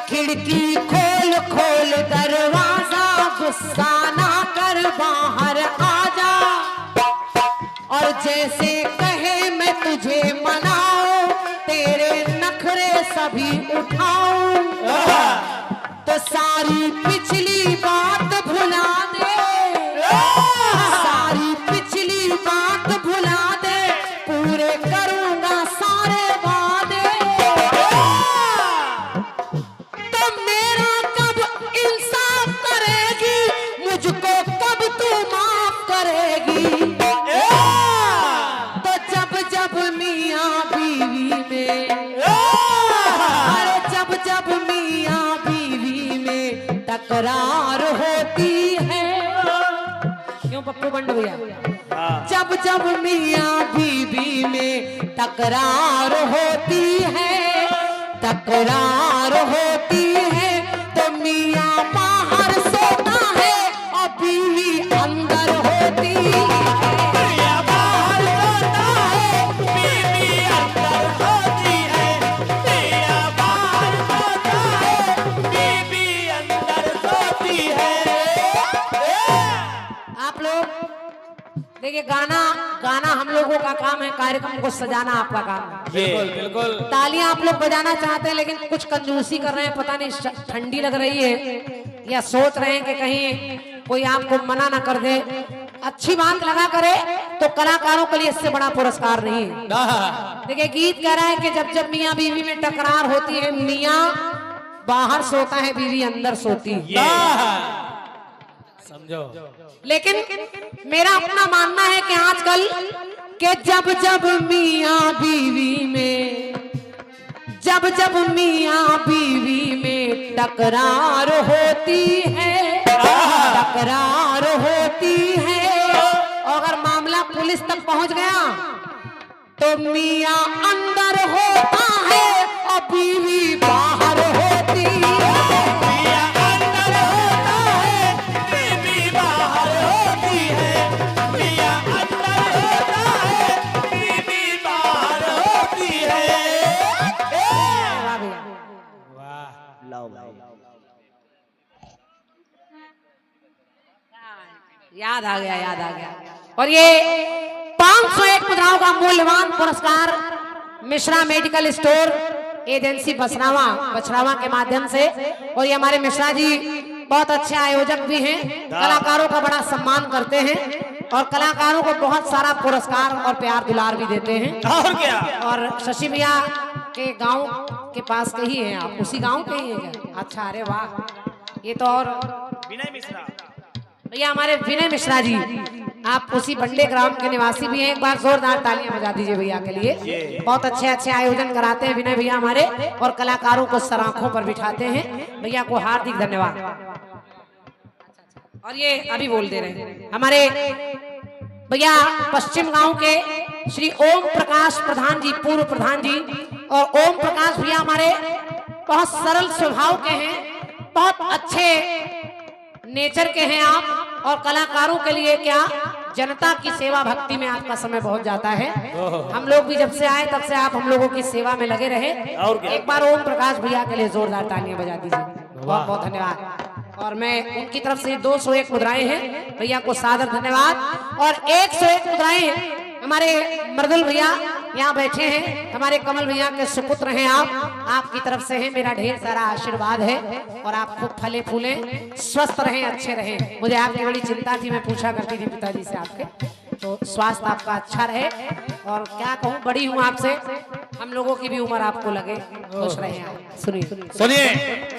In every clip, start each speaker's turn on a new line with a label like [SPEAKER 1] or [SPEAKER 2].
[SPEAKER 1] खिड़की खोल खोल दरवाजा, गुस्सा ना कर बाहर आजा, और जैसे कहे मैं तुझे मनाऊं, तेरे नखरे सभी उठाऊं, तो सारी पिछली बात भुला दे, सारी पिछली बात भुला दे, पूरे करूंगा सारे वादे। तो मेरा कब इंसाफ करेगी, मुझको कब तू माफ करेगी? तो जब जब मियाँ बीवी में, अरे जब जब मियाँ बीवी में तकरार होती है, क्यों पप्पू बंड भैया? जब जब मियाँ बीवी में तकरार होती है, तकरार होती है, तो मियाँ बाहर सोता है और बीवी अंदर होती है। मियाँ बाहर सोता है, बीवी अंदर होती है, मियाँ बाहर सोता है, बीवी अंदर सोती है। आप लोग देखिए, गाना गाना हम लोगों का काम है, कार्यक्रम को सजाना आपका काम है।
[SPEAKER 2] बिल्कुल बिल्कुल।
[SPEAKER 1] तालियां आप लोग बजाना चाहते हैं, लेकिन कुछ कंजूसी कर रहे हैं, पता नहीं ठंडी लग रही है या सोच रहे हैं कि कहीं कोई आपको मना ना कर दे। अच्छी बात लगा करे तो कलाकारों के लिए इससे बड़ा पुरस्कार नहीं है। देखिए, गीत कह रहा है कि जब जब मियाँ बीवी में टकरार होती है, मियाँ बाहर सोता है, बीवी अंदर सोती है।
[SPEAKER 2] समझो।
[SPEAKER 1] लेकिन मेरा अपना मानना है कि आजकल के जब जब मियाँ बीवी में, जब जब मियाँ बीवी में टकरार होती है, टकरार होती है, और अगर मामला पुलिस तक पहुंच गया तो मियाँ अंदर होता है और बीवी बाहर होती है। मियाँ अंदर होता है, बीवी बाहर होती है, मियाँ अंदर होता है, बीवी बाहर होती है।
[SPEAKER 2] वाह, लाओ भाई।
[SPEAKER 1] याद आ गया, याद आ गया। और ये 501 मुद्राओं का मूल्यवान पुरस्कार Mishra medical store agency Bachhrawan के माध्यम से, और ये हमारे मिश्रा जी बहुत अच्छे आयोजक भी हैं, कलाकारों का बड़ा सम्मान करते हैं और कलाकारों को बहुत सारा पुरस्कार और प्यार दुलार भी देते हैं।
[SPEAKER 2] और क्या? और
[SPEAKER 1] शशि भैया के गांव के पास के ही हैं आप? उसी गांव के ही हैं क्या? अच्छा, अरे वाह, ये तो। और
[SPEAKER 2] विनय मिश्रा
[SPEAKER 1] भैया हमारे विनय मिश्रा जी, आप उसी बंडे ग्राम के निवासी भी हैं। एक बार जोरदार तालियां बजा दीजिए भैया के लिए। बहुत अच्छे अच्छे आयोजन कराते हैं विनय भैया हमारे, और कलाकारों को सराखों पर बिठाते हैं। भैया को हार्दिक धन्यवाद। और ये अभी बोल दे रहे हैं हमारे भैया पश्चिम गांव के श्री ओम प्रकाश प्रधान जी, पूर्व प्रधान जी। और ओम प्रकाश भैया हमारे बहुत सरल स्वभाव के हैं, बहुत अच्छे नेचर के हैं आप, और कलाकारों के लिए क्या, जनता की सेवा भक्ति में आपका समय बहुत जाता है। हम लोग भी जब से आए तब से आप हम लोगों की सेवा में लगे रहे। एक बार ओम प्रकाश भैया के लिए जोरदार तालियां बजा दीजिए। बहुत बहुत धन्यवाद। और मैं उनकी तरफ से 201 मुद्राएं हैं, भैया को सादर धन्यवाद। और 101 मुद्राएं हमारे मृदुल भैया यहाँ बैठे हैं, हमारे कमल भैया के सुपुत्र हैं आप, आपकी तरफ से है मेरा ढेर सारा आशीर्वाद है, और आप खूब फले फूले, स्वस्थ रहें, अच्छे रहें। मुझे आपकी बड़ी चिंता थी, मैं पूछा करती थी पिताजी से आपके, तो स्वास्थ्य आपका अच्छा रहे। और क्या कहूँ, बड़ी हूँ आपसे, हम लोगों की भी उम्र आपको लगे, खुश रहे आप। सुनिए
[SPEAKER 2] सुनिए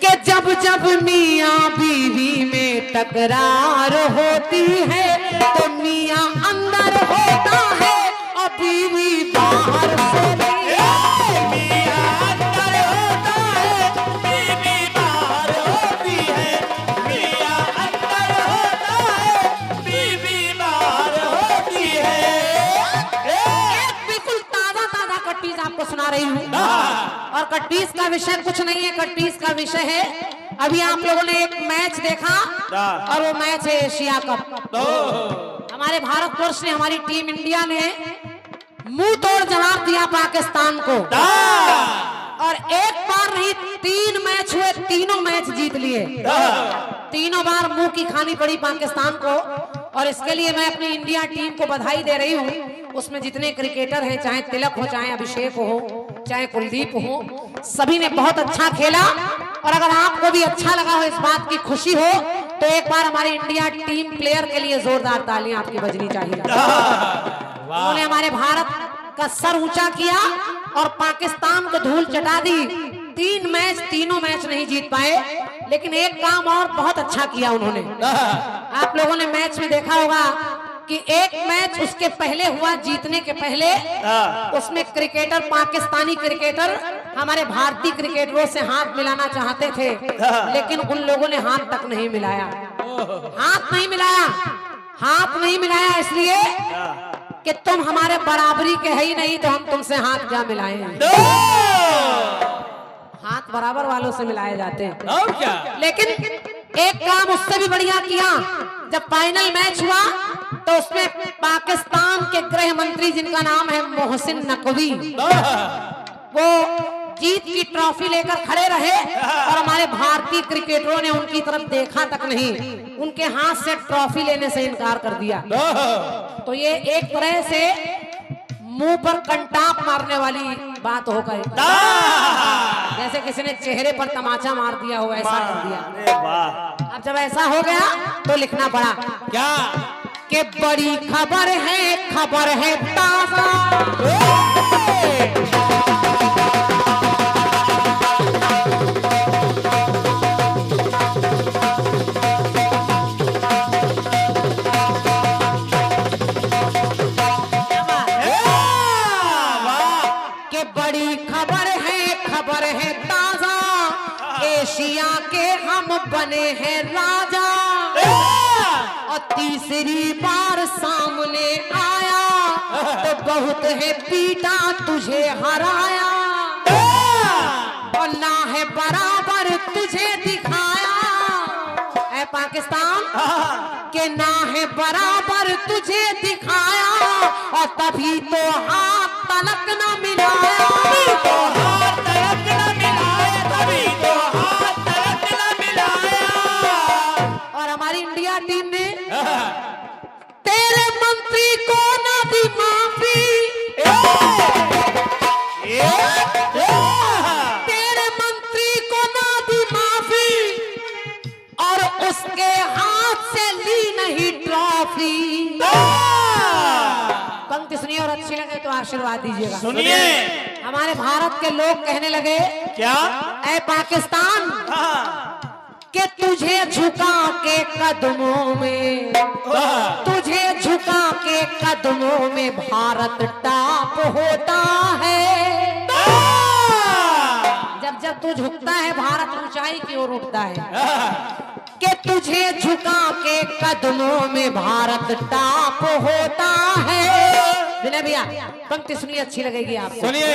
[SPEAKER 1] कि जब जब मियाँ बीवी में तकरार होती है, तो मियाँ अंदर होता है और बीवी बाहर सोती है। मियाँ अंदर होता है, बीवी बाहर होती है, मियाँ अंदर होता है, बीवी बाहर होती है। एक बिल्कुल ताजा ताजा कट्टीज आपको सुना रही हूँ। और कट्टीस का विषय कुछ नहीं है, कट्टीस का विषय है अभी आप लोगों ने एक मैच देखा और वो मैच है एशिया कप। हमारे भारतवर्ष ने, हमारी टीम इंडिया ने मुंह तोड़ जवाब दिया पाकिस्तान को और एक बार नहीं 3 मैच हुए, तीनों मैच जीत लिए। तीनों बार मुंह की खानी पड़ी पाकिस्तान को और इसके लिए मैं अपनी इंडिया टीम को बधाई दे रही हूँ। उसमें जितने क्रिकेटर हैं, चाहे तिलक हो, चाहे अभिषेक हो, चाहे कुलदीप हो, सभी ने बहुत अच्छा खेला। और अगर आपको भी अच्छा लगा हो, इस बात की खुशी हो, तो एक बार हमारी इंडिया टीम प्लेयर के लिए जोरदार तालियां आपकी बजनी चाहिए। उन्होंने हमारे भारत का सर ऊंचा किया और पाकिस्तान को धूल चटा दी। 3 मैच, तीनों मैच नहीं जीत पाए, लेकिन एक काम और बहुत अच्छा किया उन्होंने। आप लोगों ने मैच में देखा होगा कि एक मैच उसके पहले हुआ, जीतने के पहले उसमें क्रिकेटर, पाकिस्तानी क्रिकेटर हमारे भारतीय क्रिकेटरों से हाथ मिलाना चाहते थे, लेकिन उन लोगों ने हाथ तक नहीं मिलाया। हाथ नहीं मिलाया, हाथ नहीं मिलाया इसलिए कि तुम हमारे बराबरी के है ही नहीं, तो हम तुमसे हाथ क्या मिलाएं। हाथ बराबर वालों से मिलाए जाते हैं।
[SPEAKER 2] और क्या?
[SPEAKER 1] लेकिन एक काम उससे भी बढ़िया किया। जब फाइनल मैच हुआ तो उसमें पाकिस्तान के गृह मंत्री, जिनका नाम है मोहसिन नकवी, वो जीत की ट्रॉफी लेकर खड़े रहे और हमारे भारतीय क्रिकेटरों ने उनकी तरफ देखा तक नहीं, उनके हाथ से ट्रॉफी लेने से इनकार कर दिया। तो ये एक तरह से मुंह पर कंटाप मारने वाली बात हो गई, जैसे किसी ने चेहरे पर तमाचा मार दिया हो, ऐसा कर दिया।
[SPEAKER 2] अरे वाह!
[SPEAKER 1] अब जब ऐसा हो गया तो लिखना पड़ा
[SPEAKER 2] क्या?
[SPEAKER 1] कि बड़ी खबर है ताजा। खबर है ताजा, एशिया के हम बने हैं राजा और तीसरी बार सामने आया तो बहुत है पीटा तुझे हराया और ना है बराबर तुझे दिखाया। ऐ पाकिस्तान के ना है बराबर तुझे दिखाया और तभी तो हाथ तलक न मिलाया। और हमारी इंडिया टीम ने तेरे मंत्री को ना दी माफी, तेरे मंत्री को ना दी माफी और उसके हाथ से ली नहीं ट्रॉफी। पंक्ति सुनिए और अच्छी लगे तो आशीर्वाद दीजिएगा।
[SPEAKER 2] सुनिए।
[SPEAKER 1] हमारे भारत के लोग कहने लगे,
[SPEAKER 2] क्या?
[SPEAKER 1] ऐ पाकिस्तान कि तुझे झुका के कदमों में, तुझे झुका के कदमों में भारत टाप होता है। जब जब तू झुकता है भारत ऊंचाई की ओर उठता है। कि तुझे झुका के कदमों में भारत टाप होता है। विनय भैया पंक्ति सुनिए, अच्छी लगेगी आपको।
[SPEAKER 2] सुनिए।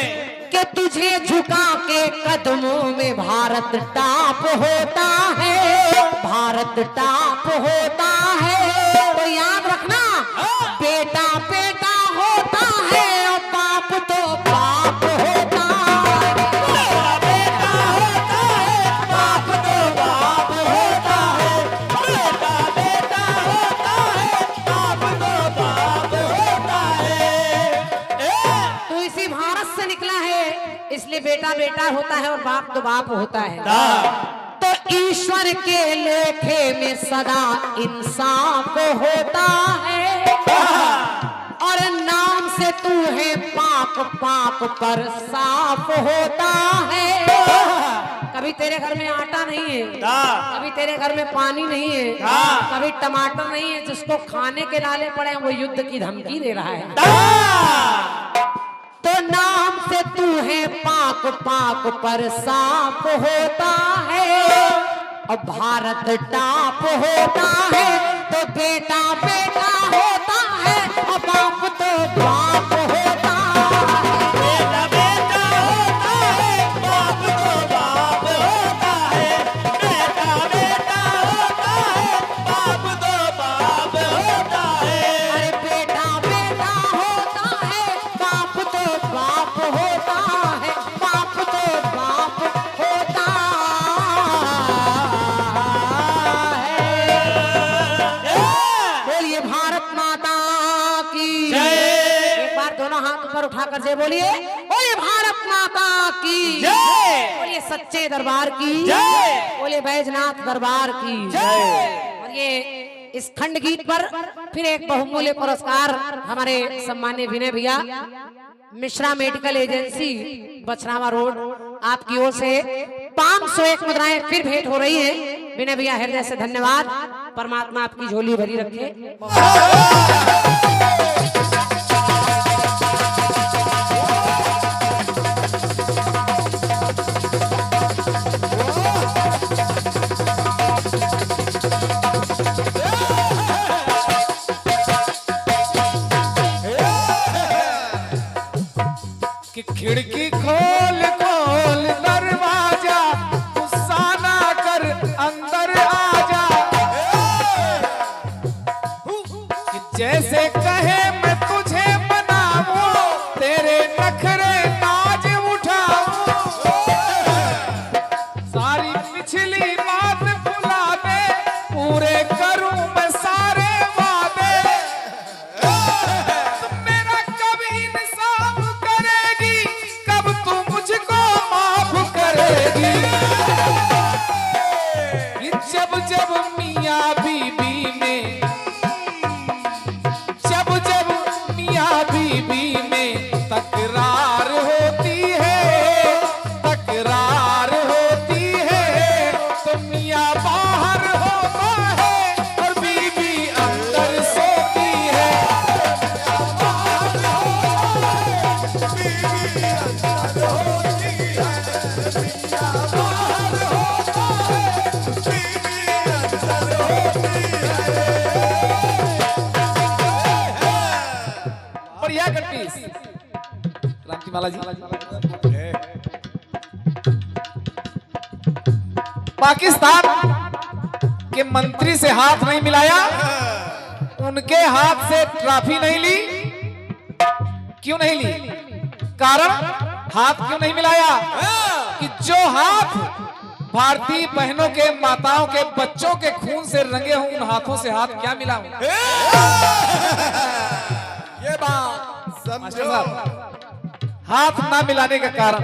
[SPEAKER 1] कि तुझे झुका के कदमों में भारत टाप होता है, भारत टाप होता है। तो याद रखना, बेटा बेटा होता है और बाप तो बाप होता है। बेटा होता है, बाप तो बाप होता है। बेटा बेटा होता है, बाप तो बाप होता है। तू इसी भारत से निकला है, इसलिए बेटा बेटा होता है और बाप तो बाप होता है। तो ईश्वर के लेखे में सदा इंसाफ होता है और नाम से तू है पाक, पाक पर साफ होता है। कभी तेरे घर में आटा नहीं है, कभी तेरे घर में पानी नहीं है, कभी टमाटर नहीं है, जिसको खाने के लाले पड़े वो युद्ध की धमकी दे रहा है। तो नाम से तू है पाक, पाक पर साफ होता है और भारत टाप होता है। तो बेटा बेटा होता है और बाप तो बाप होता है। बेटा बेटा दोनों हाथ ऊपर उठाकर जय बोलिए। बोलिए भारत माता की
[SPEAKER 2] जय।
[SPEAKER 1] बोलिए सच्चे दरबार की
[SPEAKER 2] जय।
[SPEAKER 1] बोलिए बैजनाथ दरबार की
[SPEAKER 2] जय।
[SPEAKER 1] और ये इस खंड गीत पर फिर एक बहुमूल्य पुरस्कार हमारे सम्मान्य विनय भैया, Mishra medical agency Bachhrawan road, आपकी ओर से 501 मुद्राएं फिर भेंट हो रही हैं। विनय भैया हृदय से धन्यवाद। परमात्मा आपकी झोली भरी रखे।
[SPEAKER 3] कि खिड़की खोल खोल दरवाजा, गुस्सा ना कर अंदर आजा। कि जैसे कहे मैं तुझे मनाऊं, तेरे नखरे ताज उठाऊं। सारी पिछली बात भुला दे, पूरे करूं मैं सारे वादे। तुम मेरा कब इंसाफ करेगी, कब तू मुझको माफ करेगी। कि जब जब मियाँ बीबी में, जब जब मियाँ बीबी में तकरार होती है, तकरार होती है, तो मियाँ बाहर होता है और बीबी अंदर सोती है। बढ़िया कट्टीस क्रांतिमाला जी। पाकिस्तान के मंत्री से हाथ नहीं मिलाया, उनके हाथ से ट्रॉफी नहीं ली। क्यों नहीं ली? कारण हाथ क्यों नहीं मिलाया? कि जो हाथ भारतीय बहनों के, माताओं के, बच्चों के खून से रंगे हों, उन हाथों से हाथ क्या मिला?
[SPEAKER 4] ये बात
[SPEAKER 3] मास्टर
[SPEAKER 4] समझो।
[SPEAKER 3] साहब, हाथ ना मिलाने का कारण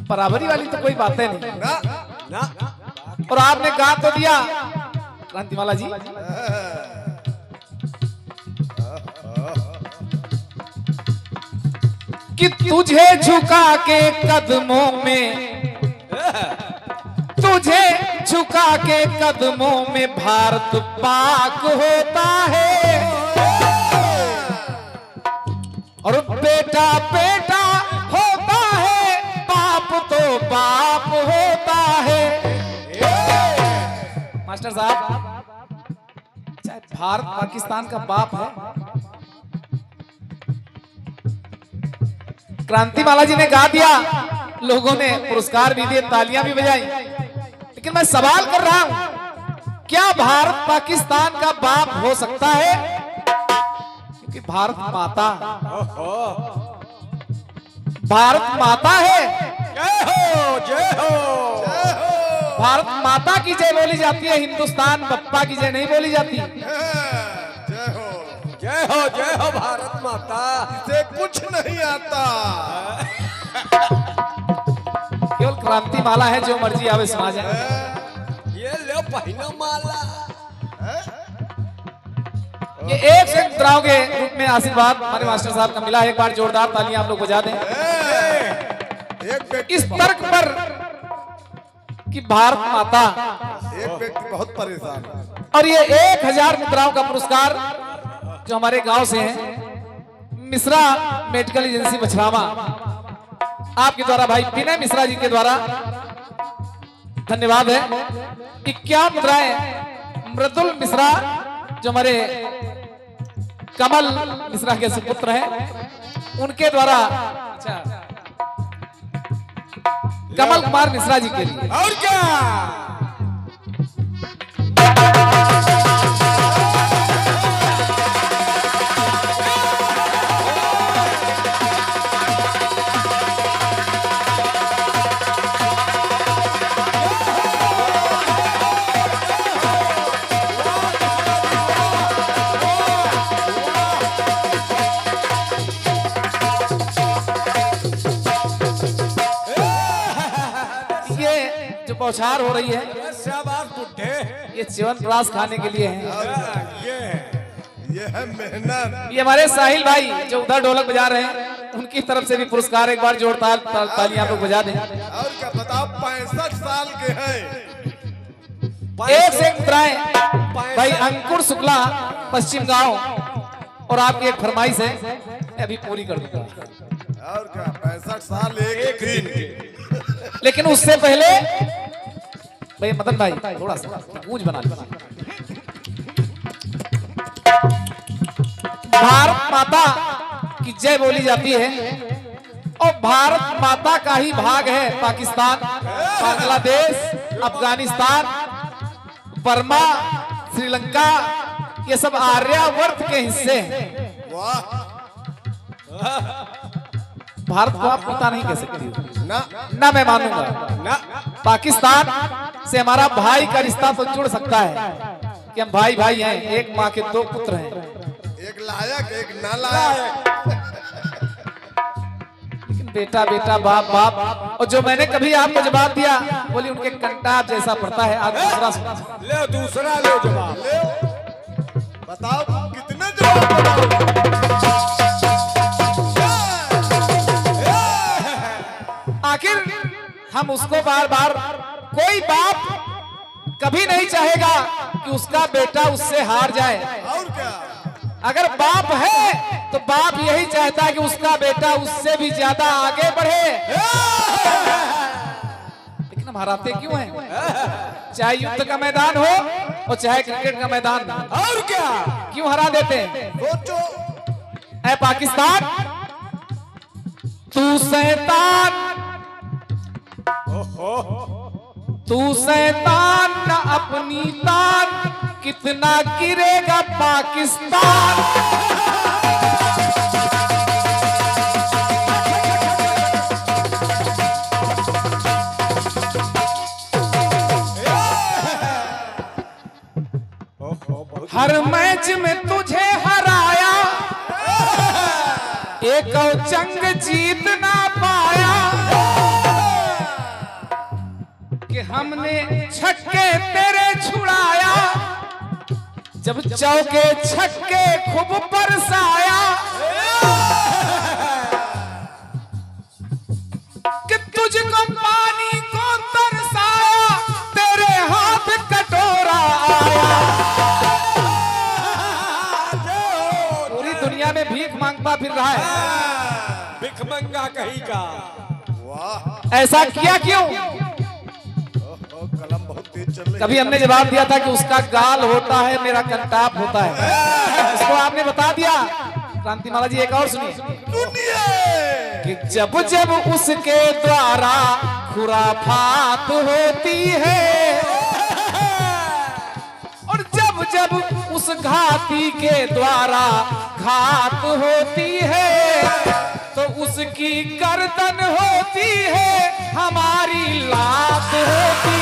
[SPEAKER 3] बराबरी वाली तो कोई बात है नहीं।
[SPEAKER 4] ना ना
[SPEAKER 3] और आपने गा तो दिया क्रांतिमाला जी। कि तुझे झुका के कदमों में, तुझे झुका के कदमों में भारत पाक होता है। और बेटा बेटा होता है, बाप तो बाप होता है। मास्टर साहब, चाहे भारत पाकिस्तान का बाप है, क्रांतिमाला जी ने गा दिया, लोगों ने पुरस्कार भी दिए, तालियां भी बजाई, लेकिन मैं सवाल कर रहा हूं, क्या भारत पाकिस्तान का बाप हो सकता है? क्योंकि भारत माता, भारत माता है।
[SPEAKER 4] जय हो जय हो जय हो।
[SPEAKER 3] भारत माता की जय बोली जाती है, हिंदुस्तान बप्पा की जय नहीं बोली जाती।
[SPEAKER 4] जय हो जय हो जय हो। भारत माता से कुछ नहीं आता।
[SPEAKER 3] केवल क्रांतिमाला है, जो मर्जी आवे सुना जाए।
[SPEAKER 4] ये ले पहना माला।
[SPEAKER 3] ये एक से मुद्राओं के रूप में आशीर्वाद हमारे मास्टर साहब का मिला। एक बार जोरदार तालियां आप लोग बजा दें
[SPEAKER 4] एक व्यक्ति
[SPEAKER 3] इस तर्क पर कि भारत माता,
[SPEAKER 4] एक व्यक्ति बहुत परेशान है।
[SPEAKER 3] और ये 1000 मुद्राओं का पुरस्कार जो हमारे गांव से है, मिश्रा मेडिकल एजेंसी बछरावा, आपके द्वारा भाई विनय मिश्रा जी के द्वारा धन्यवाद है। 51 मुद्राएं मृदुल मिश्रा जो हमारे कमल मिश्रा के सुपुत्र हैं, उनके द्वारा, अच्छा, कमल कुमार मिश्रा जी के लिए।
[SPEAKER 4] और क्या?
[SPEAKER 3] बौछार हो रही है।
[SPEAKER 4] शाबाश बुड्ढे।
[SPEAKER 3] ये च्यवनप्राश खाने के लिए है।
[SPEAKER 4] ये है मेहनत।
[SPEAKER 3] ये हमारे साहिल भाई जो उधर ढोलक बजा रहे हैं, उनकी तरफ से भी पुरस्कार। एक बार जोरदार तालियां आप लोग बजा दें।
[SPEAKER 4] और क्या बताओ, 65 साल के हैं।
[SPEAKER 3] एक से एक मुद्राएं भाई अंकुर शुक्ला पश्चिम गांव, और आपकी एक फरमाइश है, अभी पूरी कर दूंगा।
[SPEAKER 4] और क्या, 65 साल एक दिन।
[SPEAKER 3] लेकिन उससे पहले भाई मदन भाई थोड़ा सा गूंज बना लीजिए। भारत माता की जय बोली जाती है, और भारत माता का ही भाग है पाकिस्तान, बांग्लादेश, अफगानिस्तान, बर्मा, श्रीलंका, ये सब आर्यावर्त के हिस्से हैं।
[SPEAKER 4] वाह।
[SPEAKER 3] भारत को आप पिता नहीं कह सकती
[SPEAKER 4] ना
[SPEAKER 3] ना, मैं मानूंगा
[SPEAKER 4] ना।
[SPEAKER 3] पाकिस्तान से हमारा भाई का रिश्ता तो जुड़ सकता है कि हम भाई भाई हैं, एक माँ के दो पुत्र हैं।
[SPEAKER 4] एक लायक एक नालायक।
[SPEAKER 3] लेकिन बेटा बेटा बाप बाप, और जो मैंने कभी आपको जवाब दिया, बोली उनके कंटाप जैसा पड़ता है। आप दूसरा सुनो।
[SPEAKER 4] ले दूसरा, ले जवाब ले। बताओ कितने जवाब बताओ।
[SPEAKER 3] आखिर हम उसको बार बार, कोई बाप कभी नहीं चाहेगा कि उसका बेटा उससे हार जाए।
[SPEAKER 4] और क्या,
[SPEAKER 3] अगर बाप है तो बाप यही चाहता है कि उसका बेटा उससे भी ज्यादा आगे बढ़े। लेकिन हम हराते क्यों हैं? चाहे युद्ध का मैदान हो और चाहे क्रिकेट का मैदान हो।
[SPEAKER 4] और क्या,
[SPEAKER 3] क्यों हरा देते हैं?
[SPEAKER 4] सोचो।
[SPEAKER 3] ऐ पाकिस्तान, तू शैतान, तू शैतान न अपनी तान, कितना गिरेगा पाकिस्तान। हर मैच में तुझे हराया, एक और जंग जीत ना पाया, कि हमने छक्के तेरे छुड़ाया, जब चौके छक्के खूब बरसाया, कि तुझको पानी को तरसाया, तेरे हाथ कटोरा आया। पूरी दुनिया में भीख मांगता फिर रहा है,
[SPEAKER 4] भिखमंगा कहीं का। वाह।
[SPEAKER 3] ऐसा किया क्यों?
[SPEAKER 4] कलम बहुत तेज चल रही।
[SPEAKER 3] कभी हमने जवाब दिया था कि उसका गाल होता है, मेरा कंटाप होता है। इसको आपने बता दिया। क्रांतिमाला जी एक और सुनिए कि जब जब उसके द्वारा खुराफात होती है, और जब जब उस घाती के द्वारा घात होती है, तो उसकी गर्दन होती है, हमारी लात होती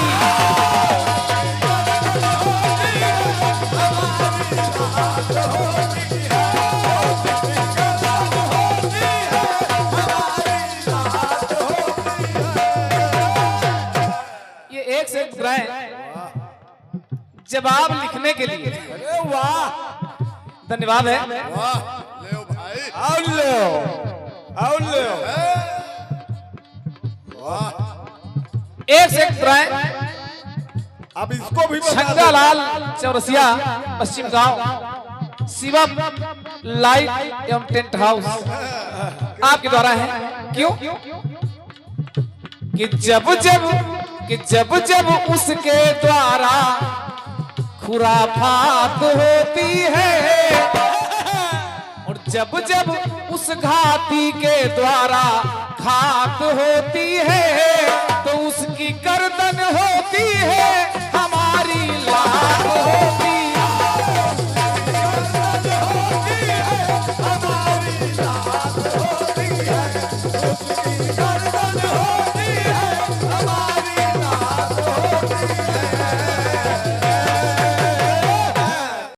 [SPEAKER 3] ये एक से एक जवाब लिखने के लिए।
[SPEAKER 4] अरे वाह,
[SPEAKER 3] धन्यवाद है।
[SPEAKER 4] वाह। ले भाई,
[SPEAKER 3] और लो,
[SPEAKER 4] और ले। वाह।
[SPEAKER 3] एक से एक
[SPEAKER 4] अब इसको भी बता दो।
[SPEAKER 3] छंगालाल चौरसिया पश्चिम गांव, शिवम लाइट एवं टेंट हाउस आपके द्वारा है। क्यों? कि जब जब उसके द्वारा खुराफात होती है, और जब जब उस घाती के द्वारा घात होती है, तो उसकी